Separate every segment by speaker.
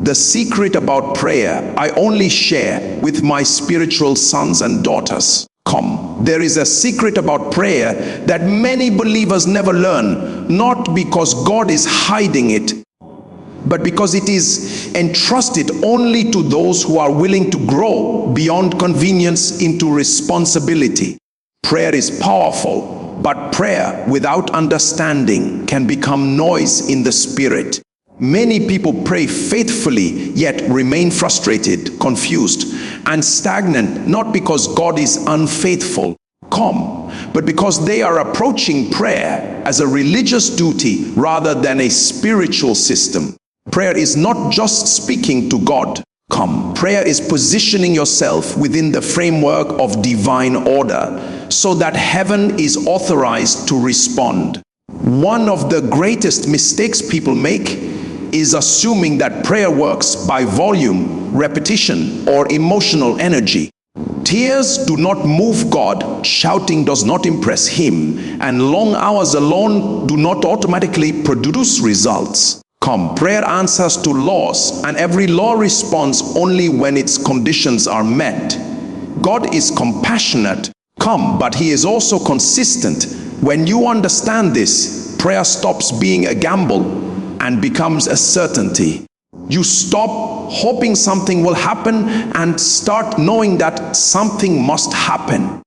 Speaker 1: The secret about prayer I only share with my spiritual sons and daughters. Come. There is a secret about prayer that many believers never learn, not because God is hiding it, but because it is entrusted only to those who are willing to grow beyond convenience into responsibility. Prayer is powerful, but prayer without understanding can become noise in the spirit. Many people pray faithfully, yet remain frustrated, confused, and stagnant, not because God is unfaithful, but because they are approaching prayer as a religious duty rather than a spiritual system. Prayer is not just speaking to God. Prayer is positioning yourself within the framework of divine order so that heaven is authorized to respond. One of the greatest mistakes people make is assuming that prayer works by volume, repetition, or emotional energy. Tears do not move God, shouting does not impress him, and long hours alone do not automatically produce results. Prayer answers to laws, and every law responds only when its conditions are met. God is compassionate, but he is also consistent. When you understand this, prayer stops being a gamble and becomes a certainty. You stop hoping something will happen and start knowing that something must happen.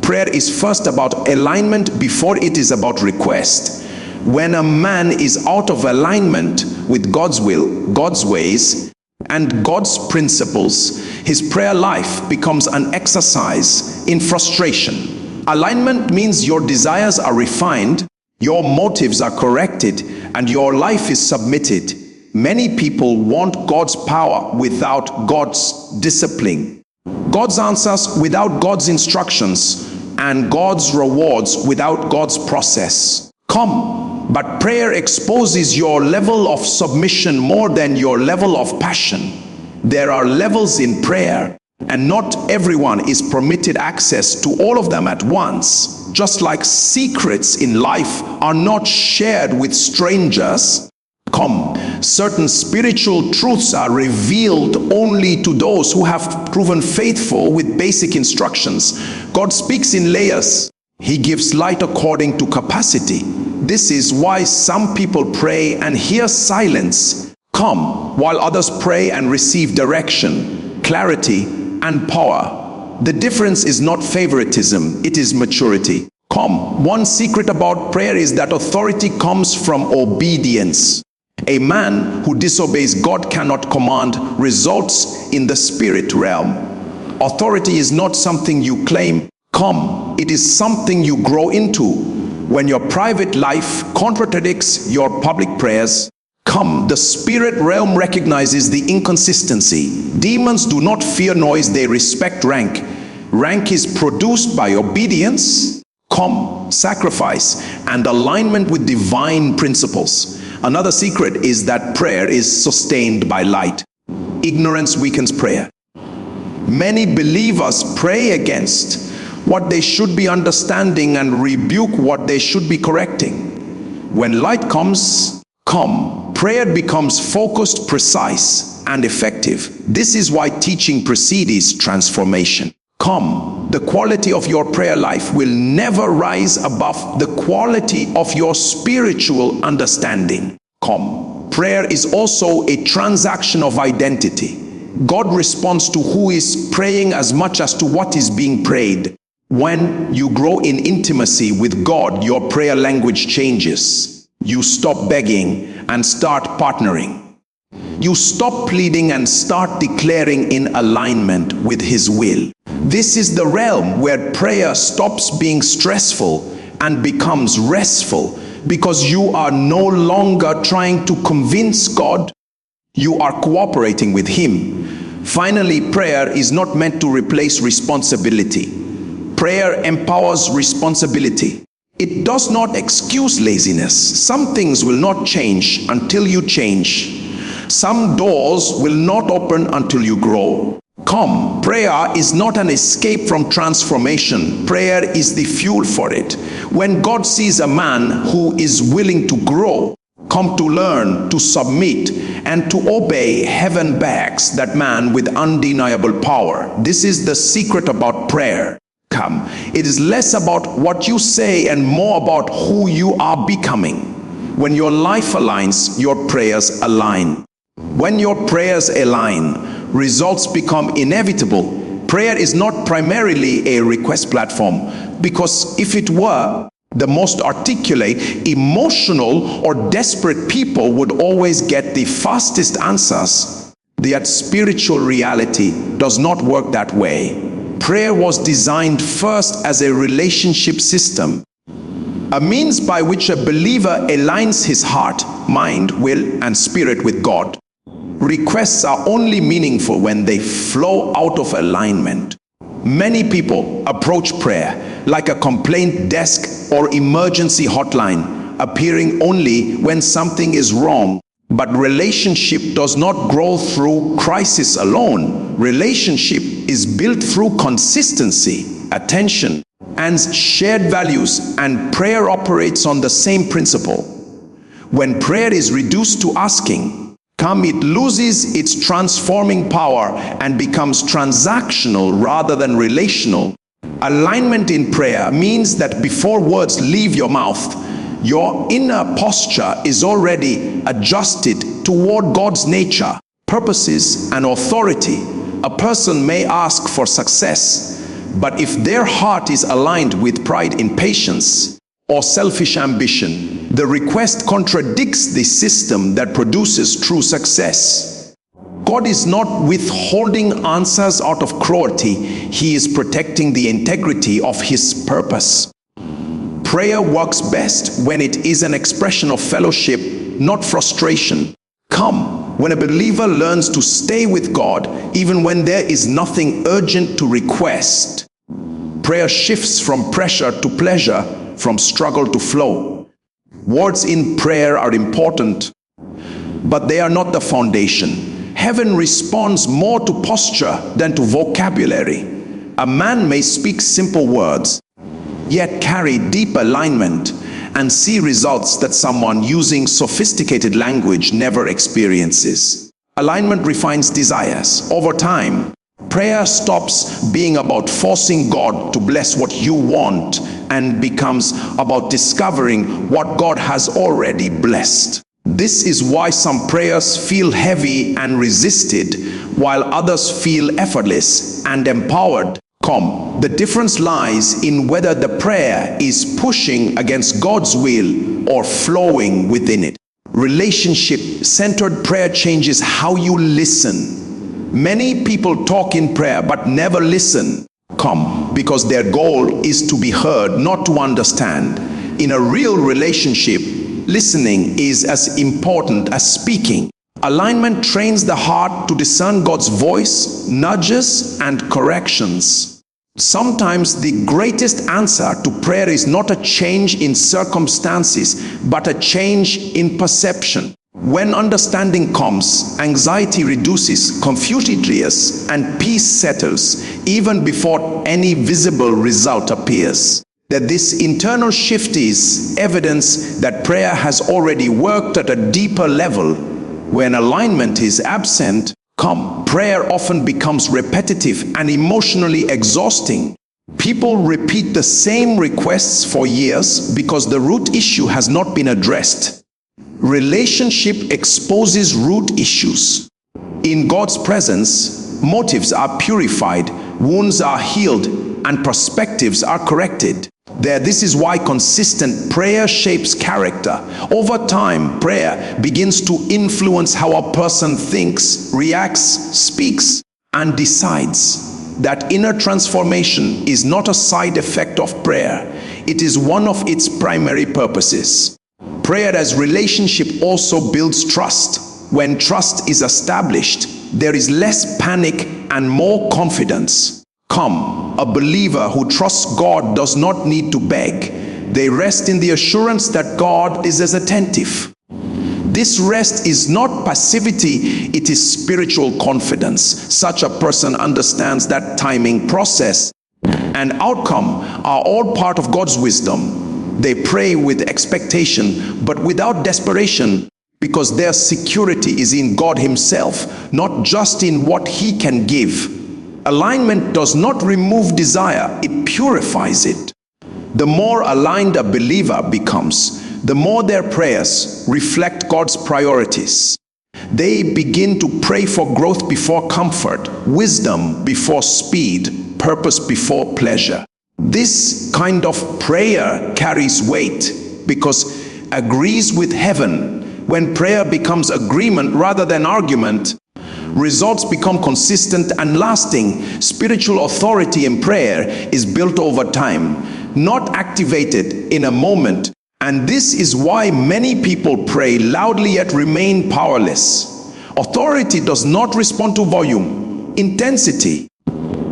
Speaker 1: Prayer is first about alignment before it is about request. When a man is out of alignment with God's will, God's ways, and God's principles, his prayer life becomes an exercise in frustration. Alignment means your desires are refined, your motives are corrected, and your life is submitted. Many people want God's power without God's discipline, God's answers without God's instructions, and God's rewards without God's process. But prayer exposes your level of submission more than your level of passion. There are levels in prayer, and not everyone is permitted access to all of them at once. Just like secrets in life are not shared with strangers, certain spiritual truths are revealed only to those who have proven faithful with basic instructions. God speaks in layers. He gives light according to capacity. This is why some people pray and hear silence, while others pray and receive direction, clarity, and power. The difference is not favoritism, it is maturity. One secret about prayer is that authority comes from obedience. A man who disobeys God cannot command results in the spirit realm. Authority is not something you claim, it is something you grow into. When your private life contradicts your public prayers, the spirit realm recognizes the inconsistency. Demons do not fear noise, they respect rank. Rank is produced by obedience, sacrifice, and alignment with divine principles. Another secret is that prayer is sustained by light. Ignorance weakens prayer. Many believers pray against what they should be understanding and rebuke what they should be correcting. When light comes, prayer becomes focused, precise, and effective. This is why teaching precedes transformation. The quality of your prayer life will never rise above the quality of your spiritual understanding. Prayer is also a transaction of identity. God responds to who is praying as much as to what is being prayed. When you grow in intimacy with God, your prayer language changes. You stop begging and start partnering. You stop pleading and start declaring in alignment with His will. This is the realm where prayer stops being stressful and becomes restful, because you are no longer trying to convince God, you are cooperating with Him. Finally, prayer is not meant to replace responsibility. Prayer empowers responsibility. It does not excuse laziness. Some things will not change until you change. Some doors will not open until you grow. Prayer is not an escape from transformation. Prayer is the fuel for it. When God sees a man who is willing to grow, Come to learn, to submit, and to obey. Heaven backs that man with undeniable power. This is the secret about prayer. Come. It is less about what you say and more about who you are becoming. When your life aligns, your prayers align. When your prayers align, results become inevitable. Prayer is not primarily a request platform, because if it were, the most articulate, emotional, or desperate people would always get the fastest answers. Yet spiritual reality does not work that way. Prayer was designed first as a relationship system, a means by which a believer aligns his heart, mind, will, and spirit with God. Requests are only meaningful when they flow out of alignment. Many people approach prayer like a complaint desk or emergency hotline, appearing only when something is wrong. But relationship does not grow through crisis alone. Relationship is built through consistency, attention, and shared values, and prayer operates on the same principle. When prayer is reduced to asking, it loses its transforming power and becomes transactional rather than relational. Alignment in prayer means that before words leave your mouth, your inner posture is already adjusted toward God's nature, purposes, and authority. A person may ask for success, but if their heart is aligned with pride, impatience, or selfish ambition, the request contradicts the system that produces true success. God is not withholding answers out of cruelty. He is protecting the integrity of His purpose. Prayer works best when it is an expression of fellowship, not frustration. When a believer learns to stay with God, even when there is nothing urgent to request, prayer shifts from pressure to pleasure, from struggle to flow. Words in prayer are important, but they are not the foundation. Heaven responds more to posture than to vocabulary. A man may speak simple words, yet carry deep alignment and see results that someone using sophisticated language never experiences. Alignment refines desires. Over time, prayer stops being about forcing God to bless what you want and becomes about discovering what God has already blessed. This is why some prayers feel heavy and resisted, while others feel effortless and empowered. The difference lies in whether the prayer is pushing against God's will or flowing within it. Relationship-centered prayer changes how you listen. Many people talk in prayer but never listen. Because their goal is to be heard, not to understand. In a real relationship, listening is as important as speaking. Alignment trains the heart to discern God's voice, nudges, and corrections. Sometimes the greatest answer to prayer is not a change in circumstances, but a change in perception. When understanding comes, anxiety reduces, confusion clears, and peace settles, even before any visible result appears. That this internal shift is evidence that prayer has already worked at a deeper level. When alignment is absent, prayer often becomes repetitive and emotionally exhausting. People repeat the same requests for years because the root issue has not been addressed. Relationship exposes root issues. In God's presence, motives are purified, wounds are healed, and perspectives are corrected. This is why consistent prayer shapes character. Over time, prayer begins to influence how a person thinks, reacts, speaks, and decides. That inner transformation is not a side effect of prayer. It is one of its primary purposes. Prayer as relationship also builds trust. When trust is established, there is less panic and more confidence. A believer who trusts God does not need to beg. They rest in the assurance that God is as attentive. This rest is not passivity, it is spiritual confidence. Such a person understands that timing, process, and outcome are all part of God's wisdom. They pray with expectation, but without desperation, because their security is in God Himself, not just in what He can give. Alignment does not remove desire, it purifies it. The more aligned a believer becomes, the more their prayers reflect God's priorities. They begin to pray for growth before comfort, wisdom before speed, purpose before pleasure. This kind of prayer carries weight because it agrees with heaven. When prayer becomes agreement rather than argument, results become consistent and lasting. Spiritual authority in prayer is built over time, not activated in a moment. And this is why many people pray loudly yet remain powerless. Authority does not respond to volume, intensity,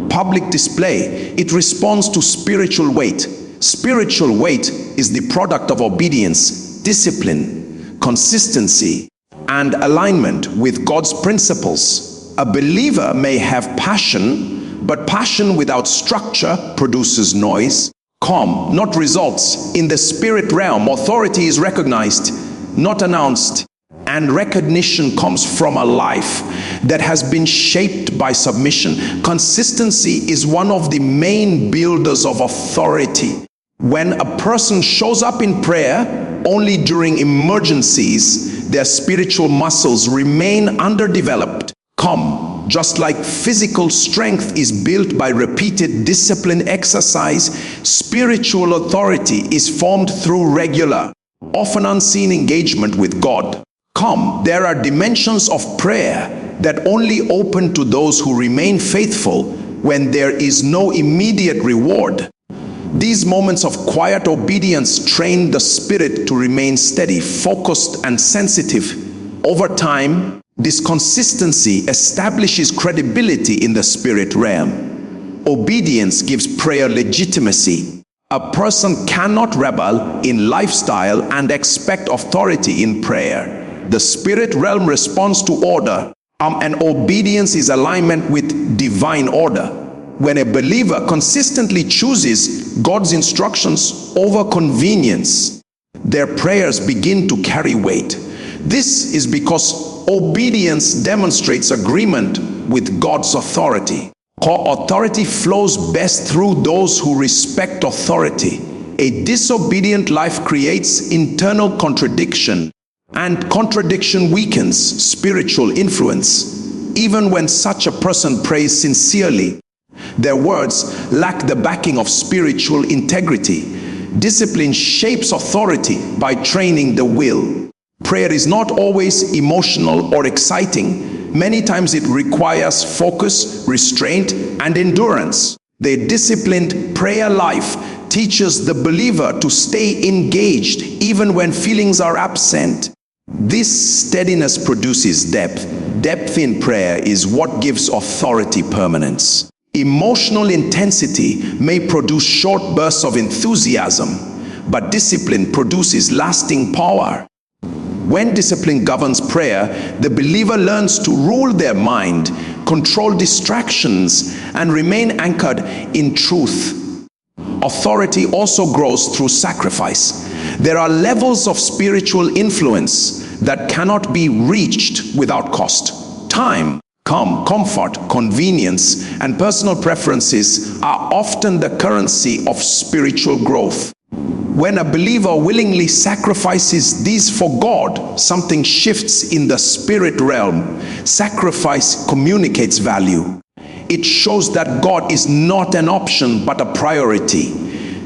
Speaker 1: public display. It responds to spiritual weight. Spiritual weight is the product of obedience, discipline, consistency, and alignment with God's principles. A believer may have passion, but passion without structure produces noise. Calm, not results. In the spirit realm, authority is recognized, not announced, and recognition comes from a life that has been shaped by submission. Consistency is one of the main builders of authority. When a person shows up in prayer only during emergencies, their spiritual muscles remain underdeveloped. Come, just like physical strength is built by repeated disciplined exercise, spiritual authority is formed through regular, often unseen engagement with God. Come, there are dimensions of prayer that only open to those who remain faithful when there is no immediate reward. These moments of quiet obedience train the spirit to remain steady, focused, and sensitive. Over time, this consistency establishes credibility in the spirit realm. Obedience gives prayer legitimacy. A person cannot rebel in lifestyle and expect authority in prayer. The spirit realm responds to order, and obedience is alignment with divine order. When a believer consistently chooses God's instructions over convenience, their prayers begin to carry weight. This is because obedience demonstrates agreement with God's authority. Authority flows best through those who respect authority. A disobedient life creates internal contradiction, and contradiction weakens spiritual influence. Even when such a person prays sincerely, their words lack the backing of spiritual integrity. Discipline shapes authority by training the will. Prayer is not always emotional or exciting. Many times it requires focus, restraint, and endurance. The disciplined prayer life teaches the believer to stay engaged even when feelings are absent. This steadiness produces depth. Depth in prayer is what gives authority permanence. Emotional intensity may produce short bursts of enthusiasm, but discipline produces lasting power. When discipline governs prayer, the believer learns to rule their mind, control distractions, and remain anchored in truth. Authority also grows through sacrifice. There are levels of spiritual influence that cannot be reached without cost. Time, comfort, convenience, and personal preferences are often the currency of spiritual growth. When a believer willingly sacrifices these for God, something shifts in the spirit realm. Sacrifice communicates value. It shows that God is not an option but a priority.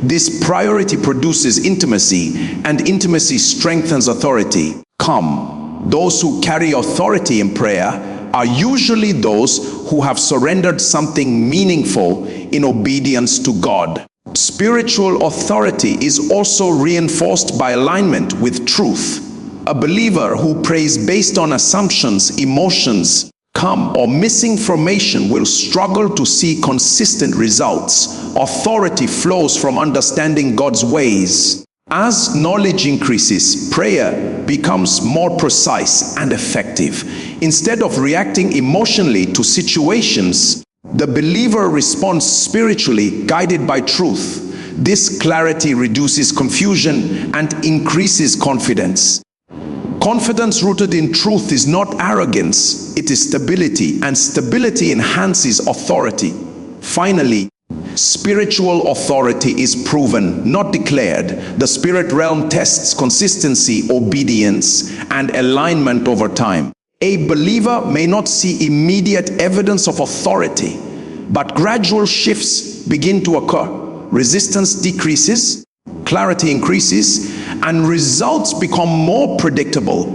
Speaker 1: This priority produces intimacy, and intimacy strengthens authority. Come, those who carry authority in prayer are usually those who have surrendered something meaningful in obedience to God. Spiritual authority is also reinforced by alignment with truth. A believer who prays based on assumptions, emotions, or misinformation will struggle to see consistent results. Authority flows from understanding God's ways. As knowledge increases, prayer becomes more precise and effective. Instead of reacting emotionally to situations, the believer responds spiritually, guided by truth. This clarity reduces confusion and increases confidence. Confidence rooted in truth is not arrogance, it is stability, and stability enhances authority. Finally, spiritual authority is proven, not declared. The spirit realm tests consistency, obedience, and alignment over time. A believer may not see immediate evidence of authority, but gradual shifts begin to occur. Resistance decreases, clarity increases, and results become more predictable.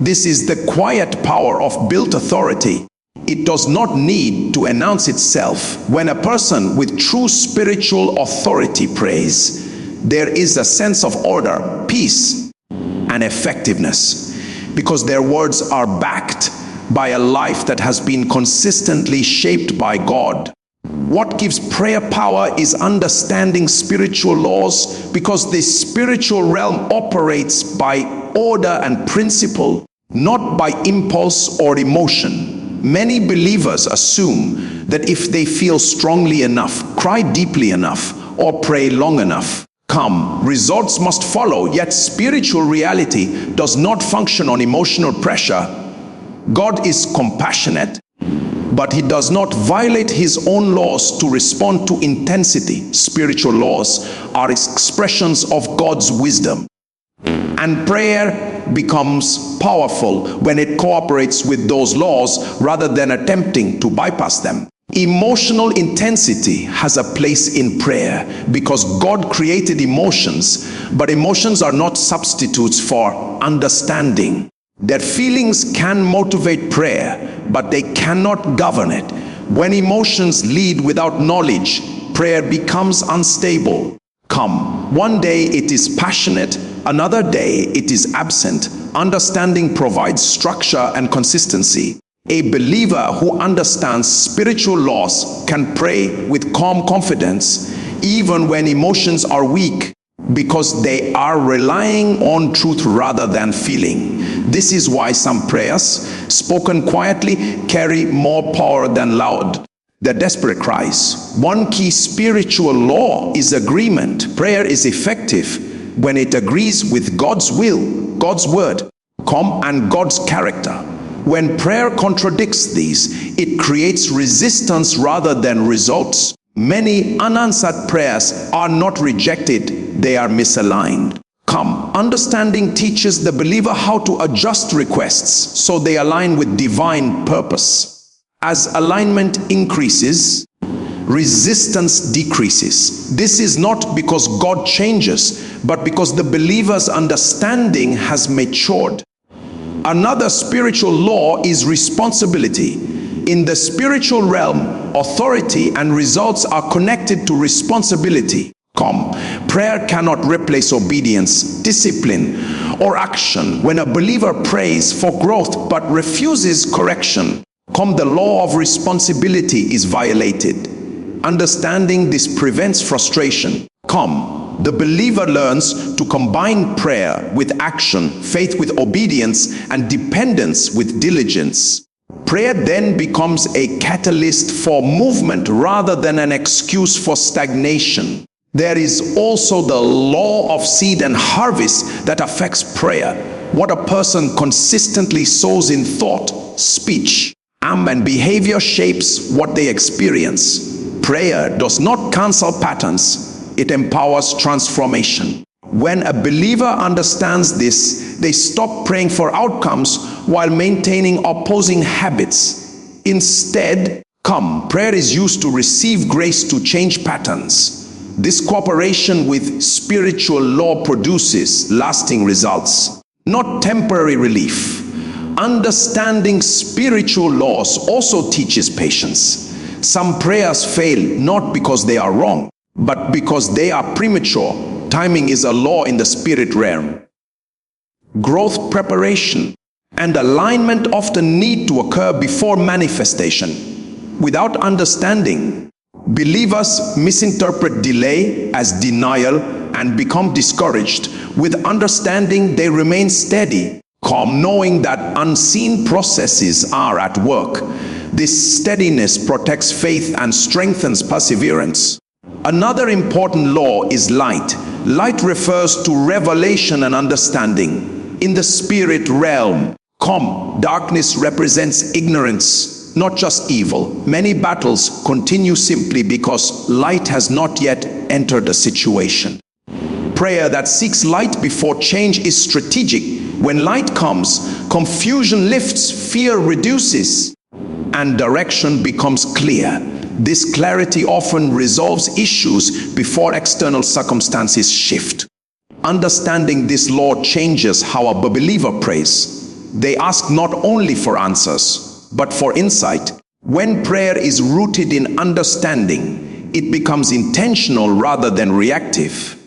Speaker 1: This is the quiet power of built authority. It does not need to announce itself. When a person with true spiritual authority prays, there is a sense of order, peace, and effectiveness, because their words are backed by a life that has been consistently shaped by God. What gives prayer power is understanding spiritual laws, because the spiritual realm operates by order and principle, not by impulse or emotion. Many believers assume that if they feel strongly enough, cry deeply enough, or pray long enough, results must follow. Yet spiritual reality does not function on emotional pressure. God is compassionate, but he does not violate his own laws to respond to intensity. Spiritual laws are expressions of God's wisdom. And prayer becomes powerful when it cooperates with those laws rather than attempting to bypass them. Emotional intensity has a place in prayer because God created emotions, but emotions are not substitutes for understanding. Their feelings can motivate prayer, but they cannot govern it. When emotions lead without knowledge, prayer becomes unstable. One day it is passionate, another day it is absent. Understanding provides structure and consistency. A believer who understands spiritual laws can pray with calm confidence, even when emotions are weak, because they are relying on truth rather than feeling. This is why some prayers, spoken quietly, carry more power than loud. The desperate cries. One key spiritual law is agreement. Prayer is effective when it agrees with God's will, God's word, and God's character. When prayer contradicts these, it creates resistance rather than results. Many unanswered prayers are not rejected, they are misaligned. Understanding teaches the believer how to adjust requests so they align with divine purpose. As alignment increases, resistance decreases. This is not because God changes, but because the believer's understanding has matured. Another spiritual law is responsibility. In the spiritual realm, authority and results are connected to responsibility. Prayer cannot replace obedience, discipline, or action. When a believer prays for growth but refuses correction, the law of responsibility is violated. Understanding this prevents frustration. The believer learns to combine prayer with action, faith with obedience, and dependence with diligence. Prayer then becomes a catalyst for movement rather than an excuse for stagnation. There is also the law of seed and harvest that affects prayer. What a person consistently sows in thought, speech, and behavior shapes what they experience. Prayer does not cancel patterns, it empowers transformation. When a believer understands this, they stop praying for outcomes while maintaining opposing habits. Instead, prayer is used to receive grace to change patterns. This cooperation with spiritual law produces lasting results, not temporary relief. Understanding spiritual laws also teaches patience. Some prayers fail not because they are wrong, but because they are premature. Timing is a law in the spirit realm. Growth, preparation, and alignment often need to occur before manifestation. Without understanding, believers misinterpret delay as denial and become discouraged. With understanding, they remain steady, knowing that unseen processes are at work. This steadiness protects faith and strengthens perseverance. Another important law is light. Light refers to revelation and understanding. In the spirit realm, darkness represents ignorance, not just evil. Many battles continue simply because light has not yet entered the situation. Prayer that seeks light before change is strategic. When light comes, confusion lifts, fear reduces, and direction becomes clear. This clarity often resolves issues before external circumstances shift. Understanding this law changes how a believer prays. They ask not only for answers, but for insight. When prayer is rooted in understanding, it becomes intentional rather than reactive.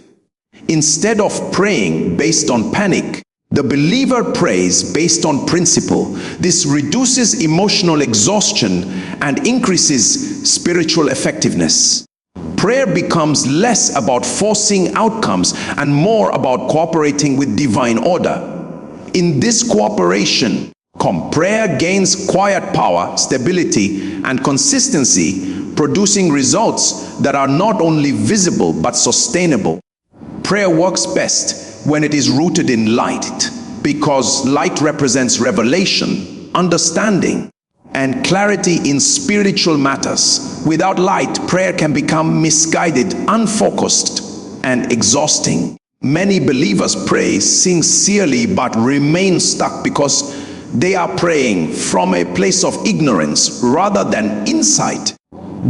Speaker 1: Instead of praying based on panic, the believer prays based on principle. This reduces emotional exhaustion and increases spiritual effectiveness. Prayer becomes less about forcing outcomes and more about cooperating with divine order. In this cooperation, prayer gains quiet power, stability, and consistency, producing results that are not only visible but sustainable. Prayer works best when it is rooted in light, because light represents revelation, understanding, and clarity in spiritual matters. Without light, prayer can become misguided, unfocused, and exhausting. Many believers pray sincerely but remain stuck because they are praying from a place of ignorance rather than insight.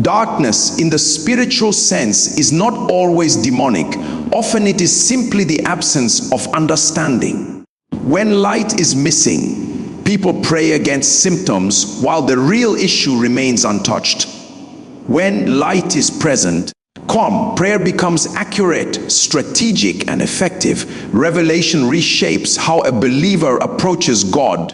Speaker 1: Darkness in the spiritual sense is not always demonic. Often it is simply the absence of understanding. When light is missing, people pray against symptoms while the real issue remains untouched. When light is present, prayer becomes accurate, strategic, and effective. Revelation reshapes how a believer approaches God.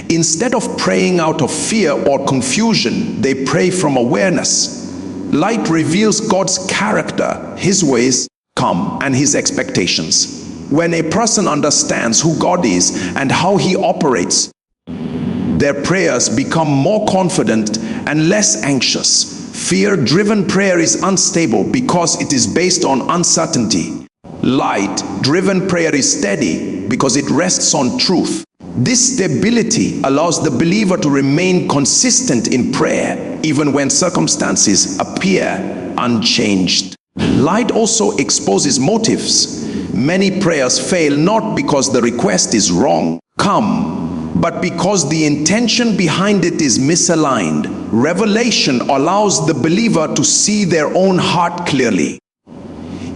Speaker 1: Instead of praying out of fear or confusion, they pray from awareness. Light reveals God's character, His ways, and His expectations. When a person understands who God is and how He operates, their prayers become more confident and less anxious. Fear-driven prayer is unstable because it is based on uncertainty. Light-driven prayer is steady because it rests on truth. This stability allows the believer to remain consistent in prayer, even when circumstances appear unchanged. Light also exposes motives. Many prayers fail not because the request is wrong, but because the intention behind it is misaligned. Revelation allows the believer to see their own heart clearly.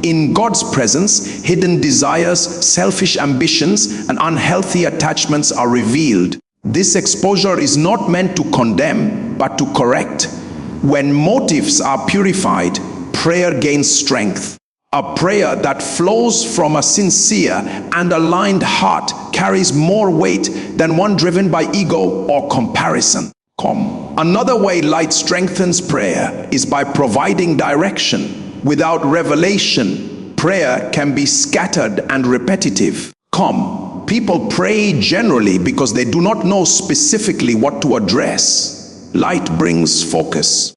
Speaker 1: In God's presence, hidden desires, selfish ambitions, and unhealthy attachments are revealed. This exposure is not meant to condemn, but to correct. When motives are purified, prayer gains strength. A prayer that flows from a sincere and aligned heart carries more weight than one driven by ego or comparison. Another way light strengthens prayer is by providing direction. Without revelation, prayer can be scattered and repetitive. People pray generally because they do not know specifically what to address. Light brings focus.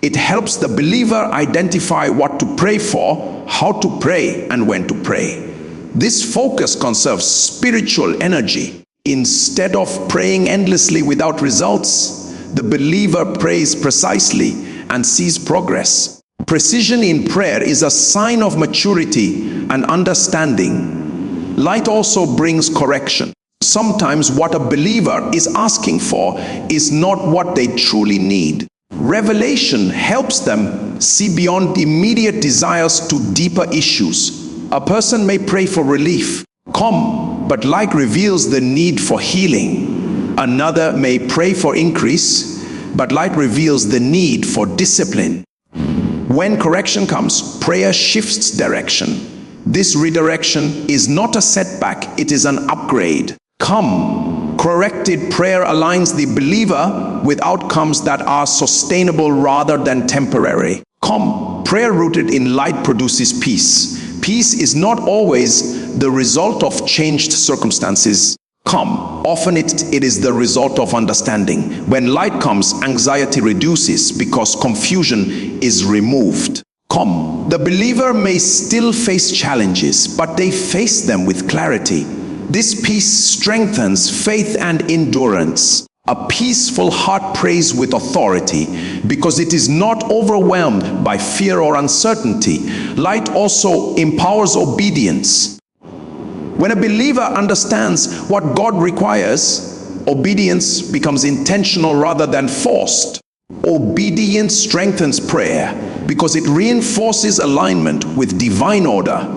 Speaker 1: It helps the believer identify what to pray for, how to pray, and when to pray. This focus conserves spiritual energy. Instead of praying endlessly without results, the believer prays precisely and sees progress. Precision in prayer is a sign of maturity and understanding. Light also brings correction. Sometimes what a believer is asking for is not what they truly need. Revelation helps them see beyond immediate desires to deeper issues. A person may pray for relief, but light reveals the need for healing. Another may pray for increase, but light reveals the need for discipline. When correction comes, prayer shifts direction. This redirection is not a setback, it is an upgrade. Corrected prayer aligns the believer with outcomes that are sustainable rather than temporary. Prayer rooted in light produces peace. Peace is not always the result of changed circumstances. Often it is the result of understanding. When light comes, anxiety reduces because confusion is removed. Come. The believer may still face challenges, but they face them with clarity. This peace strengthens faith and endurance. A peaceful heart prays with authority because it is not overwhelmed by fear or uncertainty. Light also empowers obedience. When a believer understands what God requires, obedience becomes intentional rather than forced. Obedience strengthens prayer because it reinforces alignment with divine order.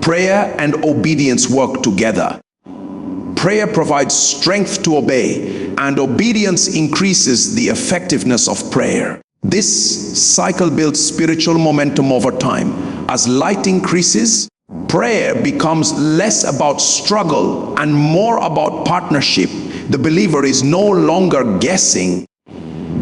Speaker 1: Prayer and obedience work together. Prayer provides strength to obey, and obedience increases the effectiveness of prayer. This cycle builds spiritual momentum over time. As light increases, prayer becomes less about struggle and more about partnership. The believer is no longer guessing.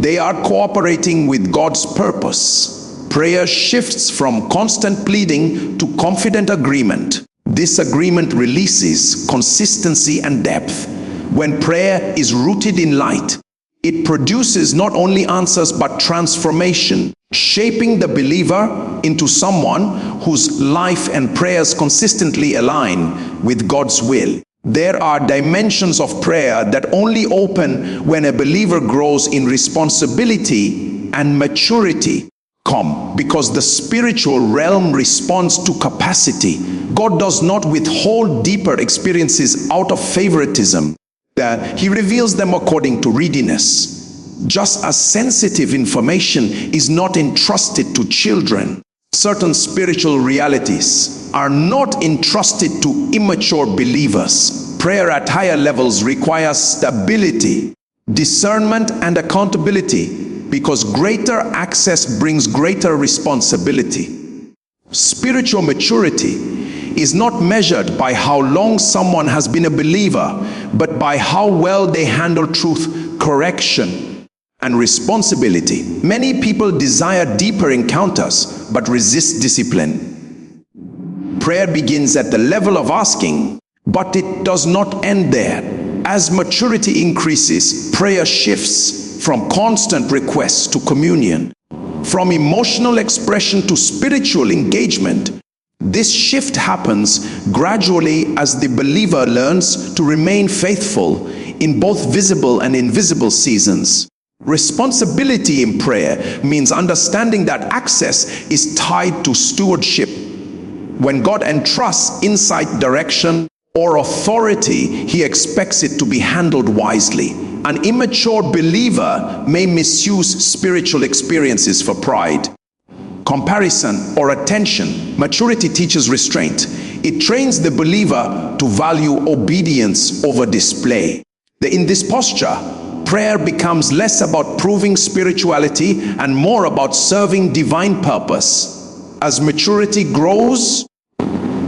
Speaker 1: They are cooperating with God's purpose. Prayer shifts from constant pleading to confident agreement. This agreement releases consistency and depth. When prayer is rooted in light, it produces not only answers but transformation, shaping the believer into someone whose life and prayers consistently align with God's will. There are dimensions of prayer that only open when a believer grows in responsibility and maturity. Come, because the spiritual realm responds to capacity. God does not withhold deeper experiences out of favoritism. He reveals them according to readiness. Just as sensitive information is not entrusted to children, certain spiritual realities are not entrusted to immature believers. Prayer at higher levels requires stability, discernment, and accountability, because greater access brings greater responsibility. Spiritual maturity is not measured by how long someone has been a believer, but by how well they handle truth, correction, and responsibility. Many people desire deeper encounters, but resist discipline. Prayer begins at the level of asking, but it does not end there. As maturity increases, prayer shifts from constant requests to communion, from emotional expression to spiritual engagement. This shift happens gradually as the believer learns to remain faithful in both visible and invisible seasons. Responsibility in prayer means understanding that access is tied to stewardship. When God entrusts insight, direction, or authority, He expects it to be handled wisely. An immature believer may misuse spiritual experiences for pride, comparison, or attention. Maturity teaches restraint. It trains the believer to value obedience over display. In this posture, prayer becomes less about proving spirituality and more about serving divine purpose. As maturity grows,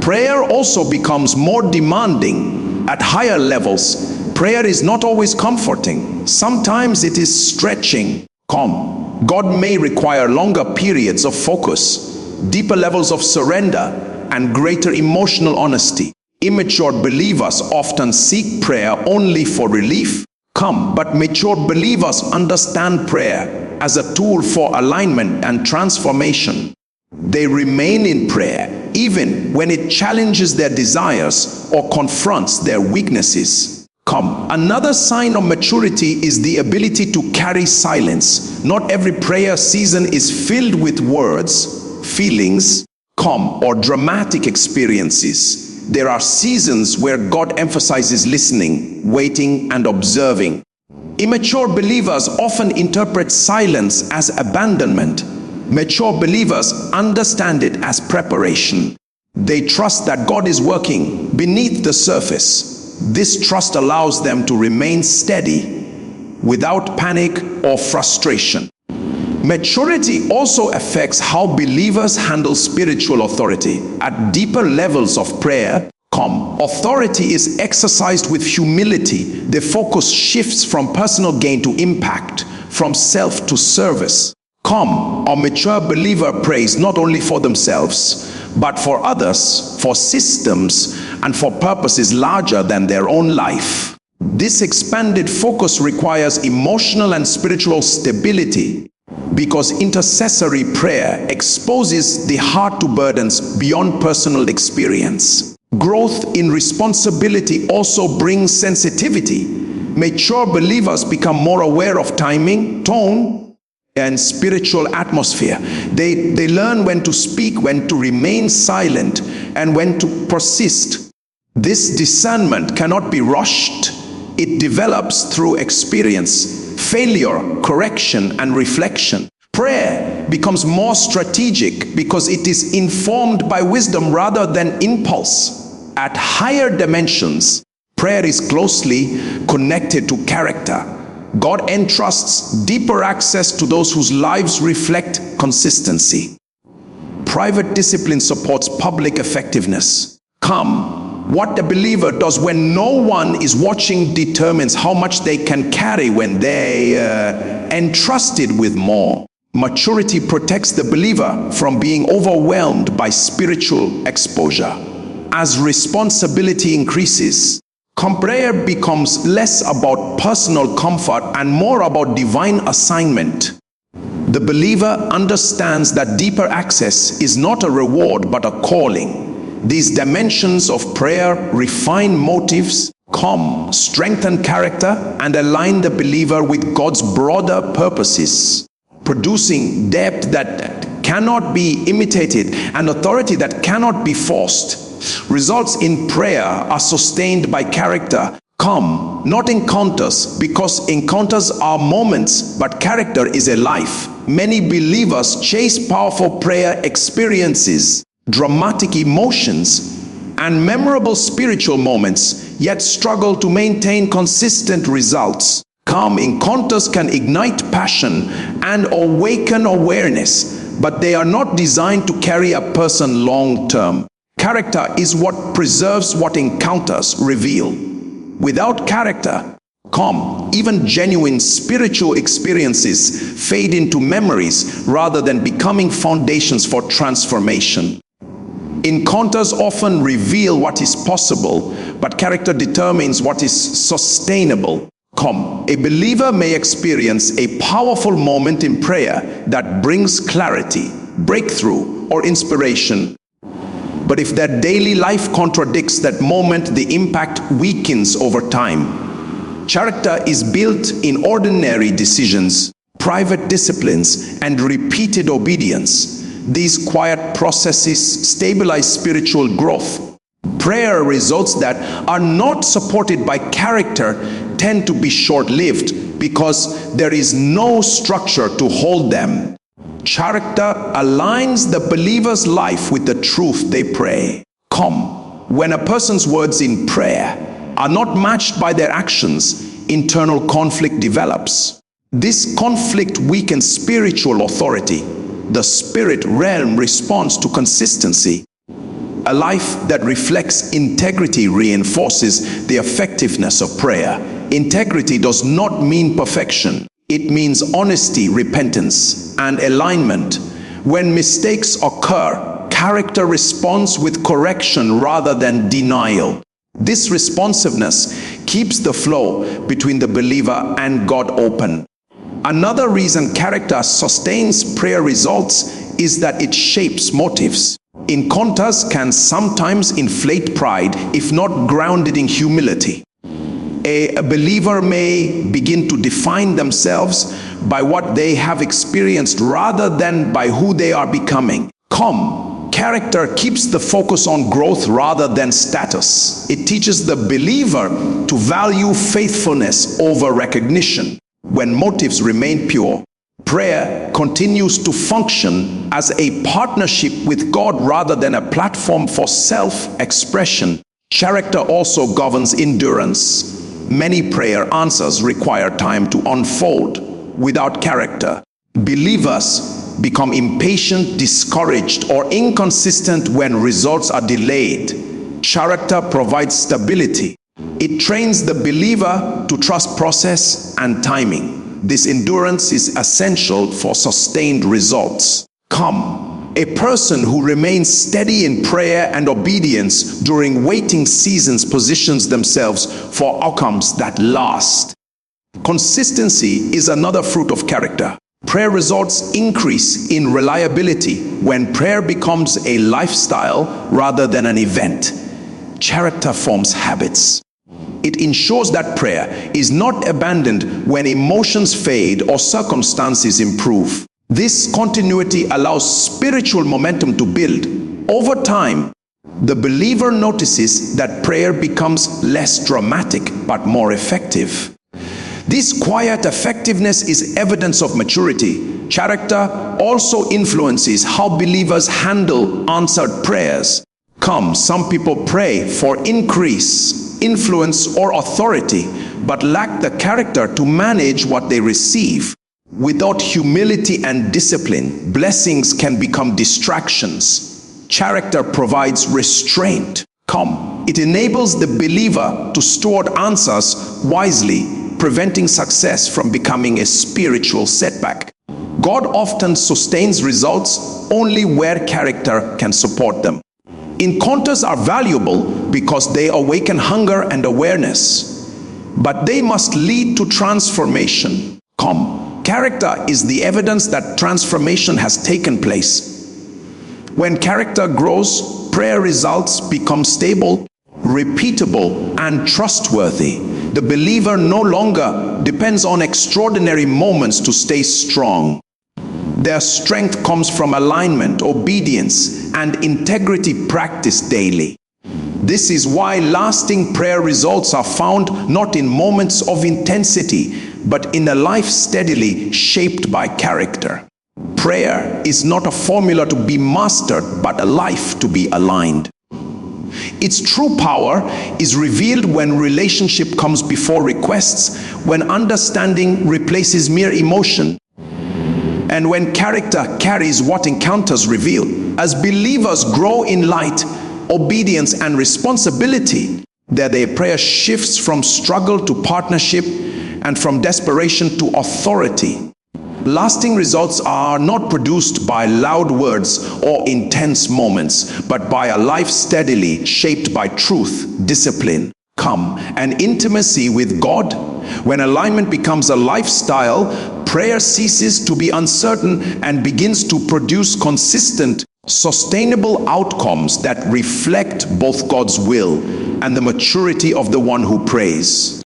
Speaker 1: prayer also becomes more demanding. At higher levels, prayer is not always comforting. Sometimes it is stretching. God may require longer periods of focus, deeper levels of surrender, and greater emotional honesty. Immature believers often seek prayer only for relief. But mature believers understand prayer as a tool for alignment and transformation. They remain in prayer even when it challenges their desires or confronts their weaknesses. Another sign of maturity is the ability to carry silence. Not every prayer season is filled with words, feelings, or dramatic experiences. There are seasons where God emphasizes listening, waiting, and observing. Immature believers often interpret silence as abandonment. Mature believers understand it as preparation. They trust that God is working beneath the surface. This trust allows them to remain steady without panic or frustration. Maturity also affects how believers handle spiritual authority. At deeper levels of prayer, authority is exercised with humility. The focus shifts from personal gain to impact, from self to service. A mature believer prays not only for themselves, but for others, for systems, and for purposes larger than their own life. This expanded focus requires emotional and spiritual stability. Because intercessory prayer exposes the heart to burdens beyond personal experience. Growth in responsibility also brings sensitivity. Mature believers become more aware of timing, tone, and spiritual atmosphere. They learn when to speak, when to remain silent, and when to persist. This discernment cannot be rushed. It develops through experience, failure, correction, and reflection. Prayer becomes more strategic because it is informed by wisdom rather than impulse. At higher dimensions, prayer is closely connected to character. God entrusts deeper access to those whose lives reflect consistency. Private discipline supports public effectiveness. Come, what the believer does when no one is watching determines how much they can carry when they entrusted with more. Maturity protects the believer from being overwhelmed by spiritual exposure. As responsibility increases, prayer becomes less about personal comfort and more about divine assignment. The believer understands that deeper access is not a reward but a calling. These dimensions of prayer refine motives, strengthen character, and align the believer with God's broader purposes, producing depth that cannot be imitated and authority that cannot be forced. Results in prayer are sustained by character, not encounters, because encounters are moments, but character is a life. Many believers chase powerful prayer experiences, dramatic emotions, and memorable spiritual moments, yet struggle to maintain consistent results. Encounters can ignite passion and awaken awareness, but they are not designed to carry a person long term. Character is what preserves what encounters reveal. Without character, even genuine spiritual experiences fade into memories rather than becoming foundations for transformation. Encounters often reveal what is possible, but character determines what is sustainable. A believer may experience a powerful moment in prayer that brings clarity, breakthrough, or inspiration. But if their daily life contradicts that moment, the impact weakens over time. Character is built in ordinary decisions, private disciplines, and repeated obedience. These quiet processes stabilize spiritual growth. Prayer results that are not supported by character tend to be short-lived because there is no structure to hold them. Character aligns the believer's life with the truth they pray. When a person's words in prayer are not matched by their actions, internal conflict develops. This conflict weakens spiritual authority. The spirit realm responds to consistency. A life that reflects integrity reinforces the effectiveness of prayer. Integrity does not mean perfection. It means honesty, repentance, and alignment. When mistakes occur, character responds with correction rather than denial. This responsiveness keeps the flow between the believer and God open. Another reason character sustains prayer results is that it shapes motives. Encounters can sometimes inflate pride if not grounded in humility. A believer may begin to define themselves by what they have experienced rather than by who they are becoming. Character keeps the focus on growth rather than status. It teaches the believer to value faithfulness over recognition. When motives remain pure, prayer continues to function as a partnership with God rather than a platform for self-expression. Character also governs endurance. Many prayer answers require time to unfold. Without character, believers become impatient, discouraged, or inconsistent when results are delayed. Character provides stability. It trains the believer to trust process and timing. This endurance is essential for sustained results. A person who remains steady in prayer and obedience during waiting seasons positions themselves for outcomes that last. Consistency is another fruit of character. Prayer results increase in reliability when prayer becomes a lifestyle rather than an event. Character forms habits. It ensures that prayer is not abandoned when emotions fade or circumstances improve. This continuity allows spiritual momentum to build. Over time, the believer notices that prayer becomes less dramatic but more effective. This quiet effectiveness is evidence of maturity. Character also influences how believers handle answered prayers. Some people pray for increase, influence, or authority, but lack the character to manage what they receive. Without humility and discipline, blessings can become distractions. Character provides restraint. It enables the believer to steward answers wisely, preventing success from becoming a spiritual setback. God often sustains results only where character can support them. Encounters are valuable because they awaken hunger and awareness, but they must lead to transformation. Character is the evidence that transformation has taken place. When character grows, prayer results become stable, repeatable, and trustworthy. The believer no longer depends on extraordinary moments to stay strong. Their strength comes from alignment, obedience, and integrity practiced daily. This is why lasting prayer results are found not in moments of intensity, but in a life steadily shaped by character. Prayer is not a formula to be mastered, but a life to be aligned. Its true power is revealed when relationship comes before requests, when understanding replaces mere emotion, and when character carries what encounters reveal. As believers grow in light, obedience, and responsibility, their prayer shifts from struggle to partnership and from desperation to authority. Lasting results are not produced by loud words or intense moments, but by a life steadily shaped by truth, discipline, and intimacy with God. When alignment becomes a lifestyle, prayer ceases to be uncertain and begins to produce consistent, sustainable outcomes that reflect both God's will and the maturity of the one who prays.